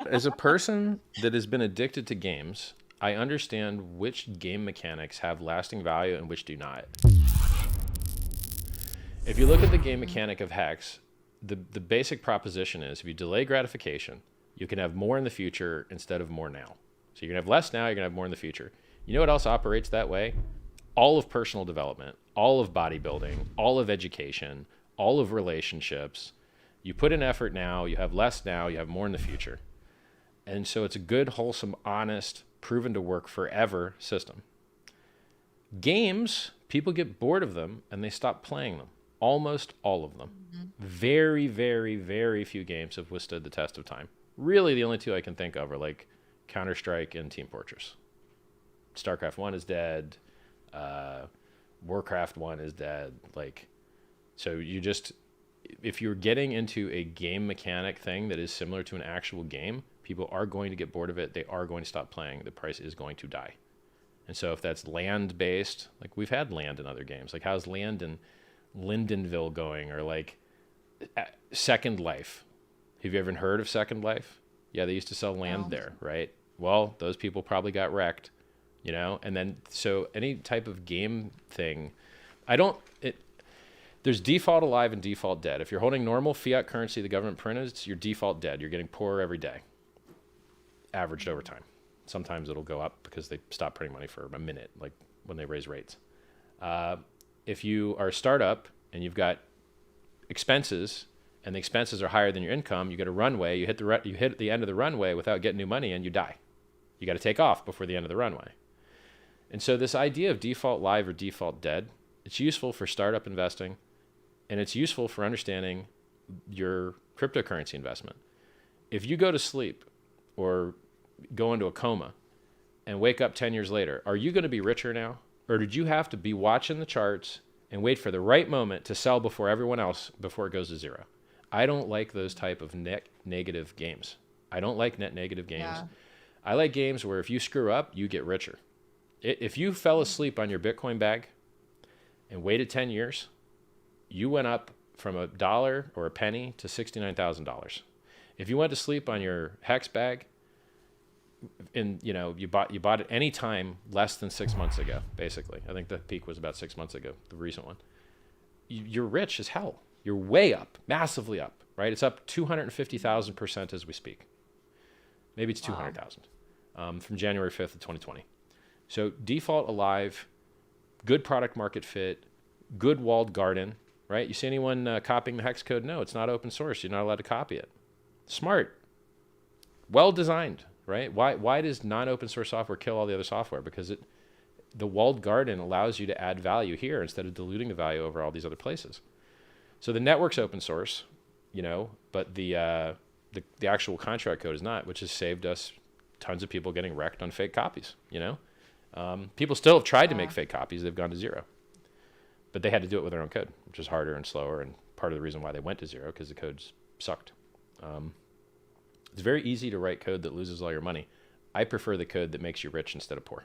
As a person that has been addicted to games, I understand which game mechanics have lasting value and which do not. If you look at the game mechanic of Hex, the basic proposition is if you delay gratification, you can have more in the future instead of more now. So you're going to have less now, you're going to have more in the future. You know what else operates that way? All of personal development, all of bodybuilding, all of education, all of relationships. You put in effort now, you have less now, you have more in the future. And so it's a good, wholesome, honest, proven to work forever system. Games, people get bored of them and they stop playing them. Almost all of them. Very, very, very few games have withstood the test of time. Really, the only two I can think of are like Counter-Strike and Team Fortress. StarCraft 1 is dead. Warcraft 1 is dead. Like, so you just, if you're getting into a game mechanic thing that is similar to an actual game, people are going to get bored of it. They are going to stop playing. The price is going to die. And so if that's land-based, like we've had land in other games. Like how's land in Lindenville going? Or like Second Life. Have you ever heard of Second Life? Yeah, they used to sell land there, right? Well, those people probably got wrecked, you know? And then, so any type of game thing, there's default alive and default dead. If you're holding normal fiat currency the government printed, you're default dead. You're getting poorer every day, averaged over time. Sometimes it'll go up because they stop printing money for a minute, like when they raise rates. If you are a startup and you've got expenses and the expenses are higher than your income, you get a runway, you hit the end of the runway without getting new money and you die. You got to take off before the end of the runway. And so this idea of default live or default dead, it's useful for startup investing and it's useful for understanding your cryptocurrency investment. If you go to sleep or go into a coma and wake up 10 years later, are you going to be richer now? Or did you have to be watching the charts and wait for the right moment to sell before everyone else before it goes to zero? I don't like those type of net negative games. I don't like net negative games. Yeah. I like games where if you screw up, you get richer. If you fell asleep on your Bitcoin bag and waited 10 years, you went up from $1 or a penny to $69,000. If you went to sleep on your Hex bag, and you bought it any time less than 6 months ago, basically. I think the peak was about 6 months ago, the recent one. You're rich as hell. You're way up, massively up, right? It's up 250,000% as we speak. Maybe it's 200,000 from January 5th of 2020. So default alive, good product market fit, good walled garden, right? You see anyone copying the Hex code? No, it's not open source. You're not allowed to copy it. Smart, well designed. Right? Why does non-open source software kill all the other software? Because the walled garden allows you to add value here instead of diluting the value over all these other places. So the network's open source, but the actual contract code is not, which has saved us tons of people getting wrecked on fake copies. People still have tried to make fake copies; they've gone to zero, but they had to do it with their own code, which is harder and slower, and part of the reason why they went to zero because the codes sucked. It's very easy to write code that loses all your money. I prefer the code that makes you rich instead of poor.